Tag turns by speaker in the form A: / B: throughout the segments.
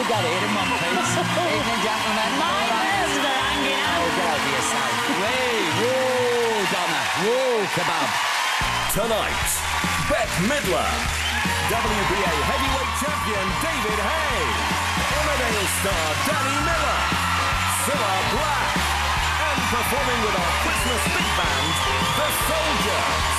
A: get here in one piece. Evening, gentlemen.
B: My nerves are hanging out.
A: Oh, get over yourself. Whoa, Donna. Whoa, kebab.
C: Tonight, Bette Midler, WBA heavyweight champion David Hay, Emmerdale star Danny Miller, Cilla Black, and performing with our Christmas big band, The Soldiers.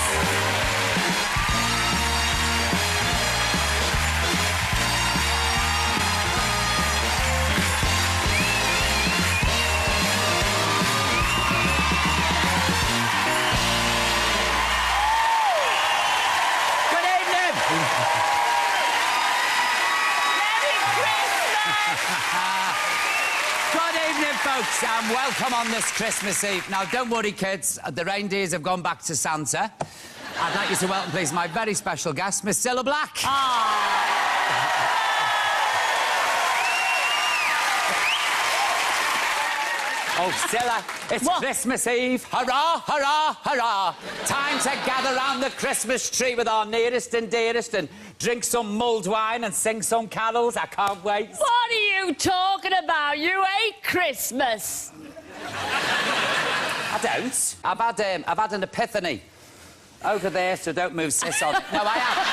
A: Good evening, folks, and welcome on this Christmas Eve. Now, don't worry, kids. The reindeers have gone back to Santa. I'd like you to welcome, please, my very special guest, Miss Cilla Black. Oh, Cilla, it's
B: What?
A: Christmas Eve. Hurrah, hurrah, hurrah. Time to gather round the Christmas tree with our nearest and dearest and drink some mulled wine and sing some carols. I can't wait.
B: What are you talking about? You hate Christmas.
A: I don't. I've had an epiphany. Over there, so don't move, sis on. No, I have.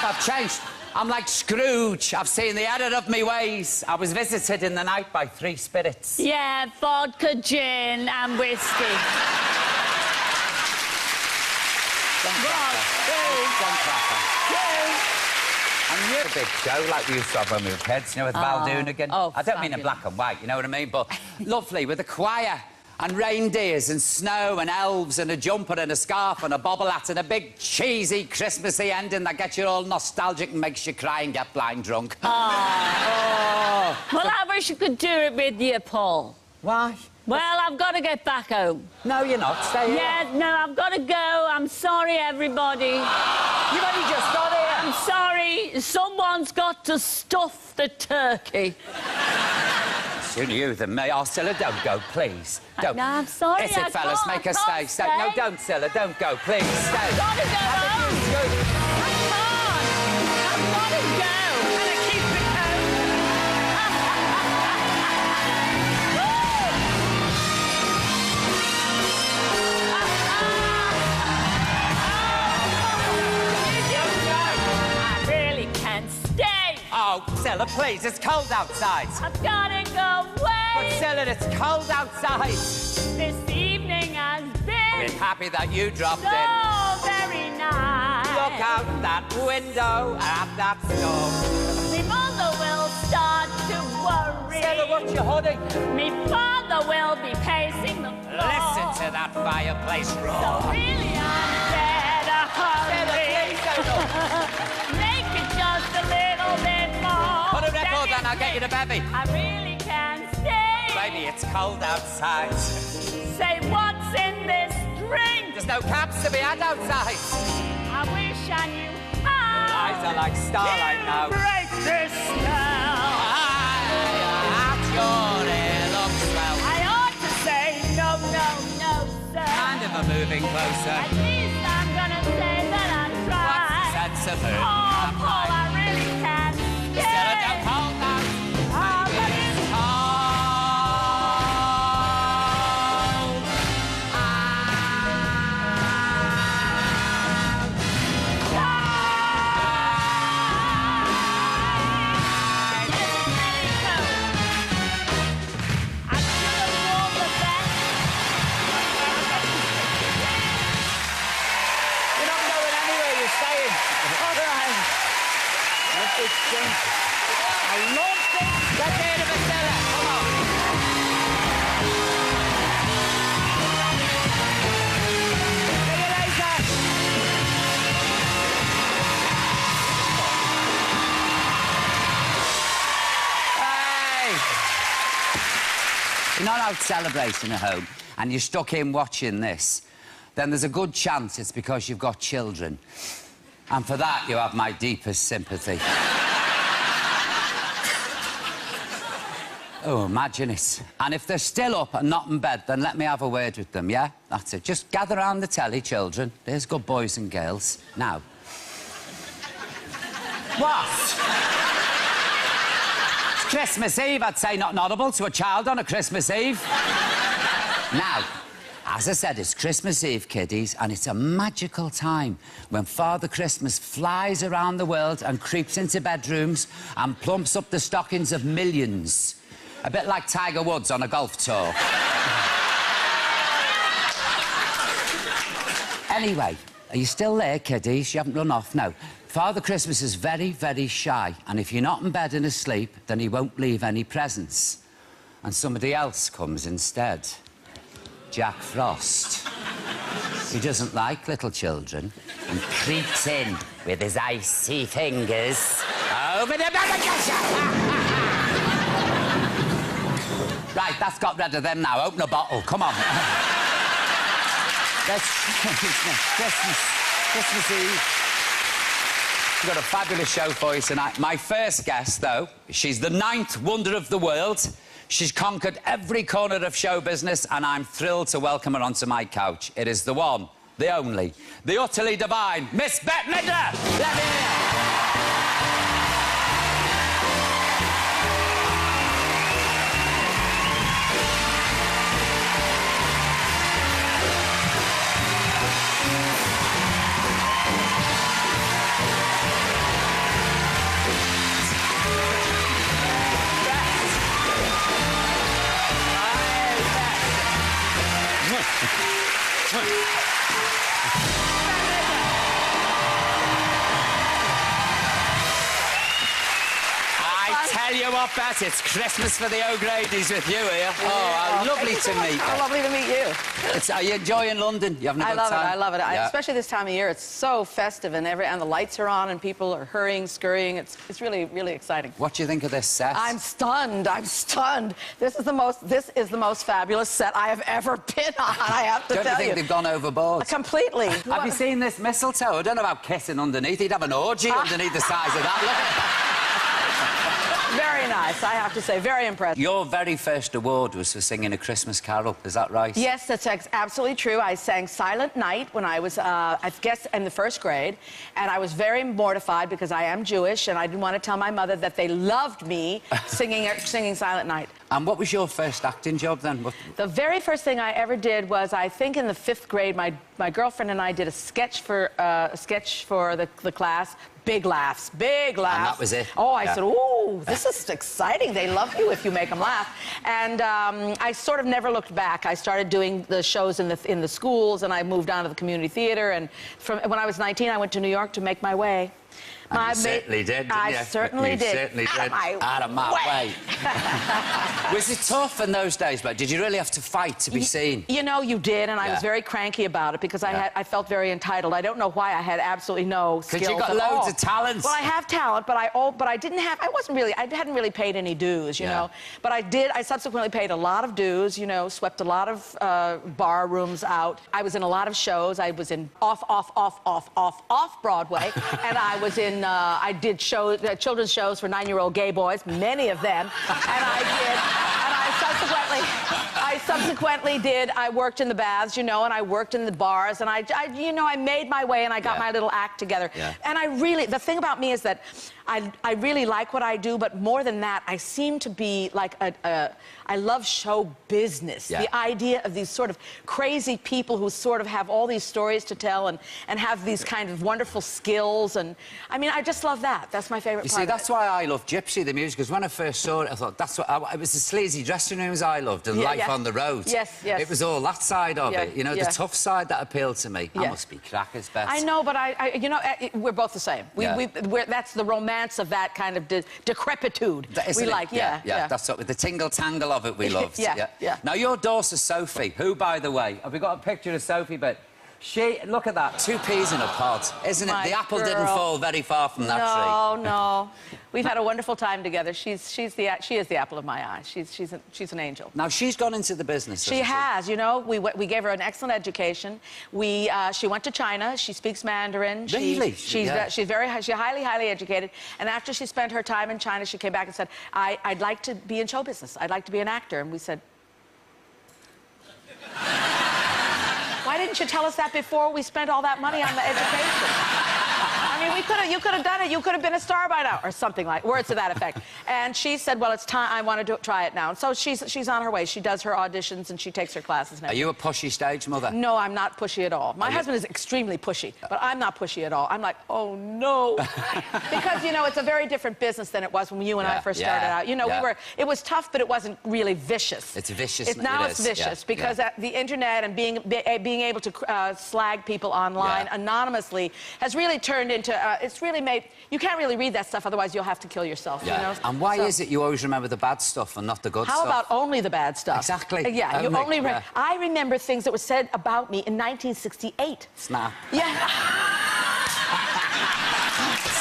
A: I've changed. I'm like Scrooge. I've seen the error of me ways. I was visited in the night by 3 spirits.
B: Yeah, vodka, gin and whiskey.
A: And you're a big show like we used to have when we were kids, you know, with Val Doonigan.
B: Oh,
A: I don't mean in black and white, you know what I mean? But lovely, with a choir and reindeers and snow and elves and a jumper and a scarf and a bobble hat and a big cheesy Christmassy ending that gets you all nostalgic and makes you cry and get blind drunk.
B: Well, I wish you could do it with you, Paul.
A: Why?
B: Well, I've got to get back home.
A: No, you're not. Stay here.
B: Yeah, no, I've got to go. I'm sorry, everybody.
A: You've only just got here.
B: I'm sorry. Someone's got to stuff the turkey.
A: Sooner you than me. Oh, Cilla, don't go, please. Don't.
B: No, I'm sorry,
A: It's it,
B: I
A: fellas.
B: can't,
A: Make her
B: I
A: stay.
B: can't
A: Stay. No,
B: stay.
A: don't, Cilla. Don't go, please. Stay.
B: I've got to go home. I can't. I've got to go. And I keep it I really can't stay.
A: Oh, Cilla, please. It's cold outside.
B: I've got to go away.
A: But, Cilla, it's cold outside.
B: This evening has been
A: We're happy that you dropped
B: so
A: in.
B: very nice.
A: Look out that window at that storm.
B: My mother will start to worry.
A: Cilla, what's your hoodie?
B: My father will be pacing the floor.
A: Listen to that fireplace roar.
B: So really I'm better
A: Cilla,
B: hurry.
A: please don't look.
B: Make it just a little bit more.
A: Put a record on, I'll get you to bevy.
B: I really can't stay.
A: Baby, it's cold outside.
B: Say what's in this drink.
A: There's no cabs to be had outside.
B: I wish I knew how.
A: Eyes are like starlight now.
B: Break this spell.
A: Your hair looks well.
B: I ought to say no, no, no, sir.
A: Kind of a moving closer.
B: At least I'm gonna say that I tried.
A: What's the sense of it?
B: Oh, Paul, I really can't stay.
A: Cilla, don't hold out.
B: Oh, but
A: Baby,
B: it's
A: it's cold.
B: I should have worn the best.
A: You're not going anywhere, you're staying.
B: All right.
A: Love this drink. I love this. Get rid of it, Cilla. Come on. See you later. Hey! You're not out celebrating at home and you're stuck in watching this, then there's a good chance it's because you've got children. And for that, you have my deepest sympathy. Oh, imagine it. And if they're still up and not in bed, then let me have a word with them, yeah? That's it. Just gather round the telly, children. There's good boys and girls. Now. What? Christmas Eve, I'd say not audible to a child on a Christmas Eve. Now, as I said, it's Christmas Eve, kiddies, and it's a magical time when Father Christmas flies around the world and creeps into bedrooms and plumps up the stockings of millions. A bit like Tiger Woods on a golf tour. Anyway, are you still there, kiddies? You haven't run off? No. Father Christmas is very, very shy, and if you're not in bed and asleep, then he won't leave any presents. And somebody else comes instead. Jack Frost. He doesn't like little children and creeps in with his icy fingers over the Right, that's got rid of them now. Open a bottle, come on. Christmas Eve. We've got a fabulous show for you tonight. My first guest, though, she's the 9th wonder of the world. She's conquered every corner of show business, and I'm thrilled to welcome her onto my couch. It is the one, the only, the utterly divine, Miss Bette Midler! Let me hear. I tell you what, Bet, it's Christmas for the O'Grady's with you here. Oh, how lovely to meet you.
B: How lovely to meet you.
A: Are you enjoying London? You having a good time?
B: I love it.
A: Yeah.
B: Especially this time of year. It's so festive, and the lights are on, and people are hurrying, scurrying. It's really, really exciting.
A: What do you think of this set?
B: I'm stunned. I'm stunned. This is the most fabulous set I have ever been on, I have to tell you.
A: Don't you think they've gone overboard?
B: Completely.
A: Have you seen this mistletoe? I don't know about kissing underneath. He'd have an orgy underneath the size of that. Look at that.
B: Very nice, I have to say. Very impressive.
A: Your very first award was for singing A Christmas Carol. Is that right?
B: Yes, that's absolutely true. I sang Silent Night when I was, I guess, in the 1st grade, and I was very mortified because I am Jewish, and I didn't want to tell my mother that they loved me singing Silent Night.
A: And what was your first acting job then?
B: The very first thing I ever did was, I think in the 5th grade, my girlfriend and I did a sketch for the class. Big laughs, big laughs.
A: And that was it?
B: Oh, I said, ooh, this is exciting. They love you if you make them laugh. And I sort of never looked back. I started doing the shows in the schools, and I moved on to the community theater. And when I was 19, I went to New York to make my way.
A: And you certainly did, didn't you?
B: I certainly did.
A: Certainly did. Out of my way. Was it tough in those days, but did you really have to fight to be seen?
B: You know, you did, and I was very cranky about it because I felt very entitled. I don't know why. I had absolutely no skills.
A: Because you got loads of talent.
B: Well, I have talent, but I didn't have. I hadn't really paid any dues, you know. But I subsequently paid a lot of dues. You know, swept a lot of bar rooms out. I was in a lot of shows. I was in off Broadway, and I was in. I did children's shows for 9-year-old gay boys, many of them, and I worked in the baths, you know, and I worked in the bars, and I made my way, and I got my little act together. Yeah. And the thing about me is that I really like what I do, but more than that, I seem to be like I love show business. Yeah. The idea of these sort of crazy people who sort of have all these stories to tell and have these kind of wonderful skills, and I mean, I just love that. That's my favorite part.
A: You see, that's why I love Gypsy, the music, because when I first saw it, I thought it was the sleazy dressing rooms I loved, and life on the road.
B: Yes, yes.
A: It was all that side of it, you know, the tough side that appealed to me. I must be crackers, Bette.
B: I know, but you know, we're both the same. That's the romance of that kind of decrepitude. We like,
A: That's what, with the tingle-tangle of it we loved.
B: Yeah.
A: Now, your daughter, Sophie, who, by the way, have we got a picture of Sophie, but look at that, 2 peas in a pod, isn't it? The apple didn't fall very far from that tree.
B: No. We've had a wonderful time together. She is the apple of my eye. She's an angel.
A: Now, she's gone into the business,
B: She has, you know. We gave her an excellent education. She went to China. She speaks Mandarin.
A: Really?
B: She's highly educated. And after she spent her time in China, she came back and said, I'd like to be in show business. I'd like to be an actor. And we said, why didn't you tell us that before we spent all that money on the education? I mean, you could have done it. You could have been a star by now, or something like, words to that effect. And she said, well, it's time. I want to try it now. And so she's on her way. She does her auditions and she takes her classes now.
A: Are you a pushy stage mother?
B: No, I'm not pushy at all. My husband is extremely pushy, but I'm not pushy at all. I'm like, oh no, because you know it's a very different business than it was when you and I first started out. You know, it was tough, but it wasn't really vicious.
A: It's vicious.
B: Now it's vicious because the internet and being able to slag people online anonymously has really turned into. It's really made. You can't really read that stuff, otherwise you'll have to kill yourself.
A: Yeah.
B: You know?
A: And why is it you always remember the bad stuff and not the good stuff?
B: How about only the bad stuff?
A: Exactly.
B: Yeah, you only. I remember things that were said about me in 1968.
A: Snap.
B: Yeah.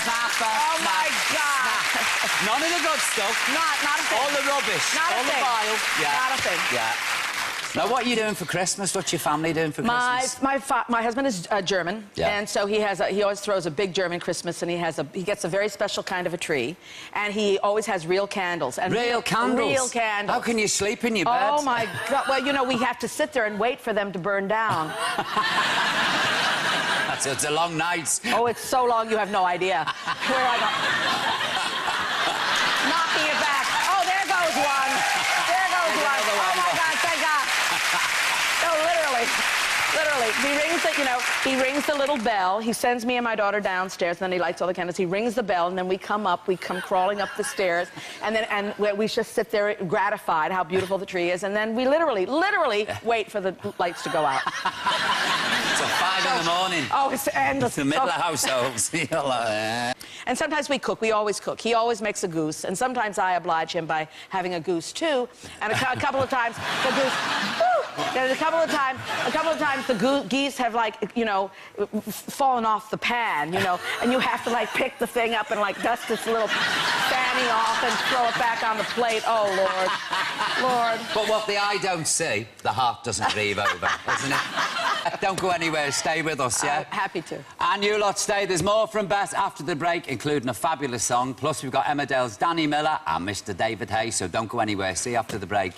A: Snapper.
B: Oh my God.
A: Snap. None of the good stuff.
B: Not a thing.
A: All the rubbish.
B: Not
A: all
B: a
A: the
B: thing.
A: vile. Yeah.
B: Not a thing.
A: Yeah. Now, what are you doing for Christmas? What's your family doing for Christmas?
B: My husband is German, and so he always throws a big German Christmas, and he gets a very special kind of a tree, and he always has real candles. And
A: real candles?
B: Real candles.
A: How can you sleep in your bed?
B: Oh my God! Well, you know, we have to sit there and wait for them to burn down.
A: It's a long night.
B: Oh, it's so long you have no idea. Where I go. Knocking it back. Oh, there goes one. There goes one. Oh my God! Thank God. No, literally, he rings the little bell. He sends me and my daughter downstairs, and then he lights all the candles. He rings the bell, and then we come crawling up the stairs, and we just sit there gratified how beautiful the tree is, and then we literally wait for the lights to go out.
A: Till 5 in the morning.
B: Oh, it's endless.
A: The Midler households.
B: And sometimes we cook. We always cook. He always makes a goose, and sometimes I oblige him by having a goose too. And a couple of times the goose. There's a couple of times the geese have, like, you know, fallen off the pan, you know, and you have to, like, pick the thing up and, like, dust its little fanny off and throw it back on the plate. Oh, Lord.
A: But what the eye don't see, the heart doesn't grieve over, doesn't it? Don't go anywhere. Stay with us, yeah?
B: Happy to.
A: And you lot stay. There's more from Bette after the break, including a fabulous song. Plus, we've got Emmerdale's Danny Miller and Mr. David Hay, so don't go anywhere. See you after the break.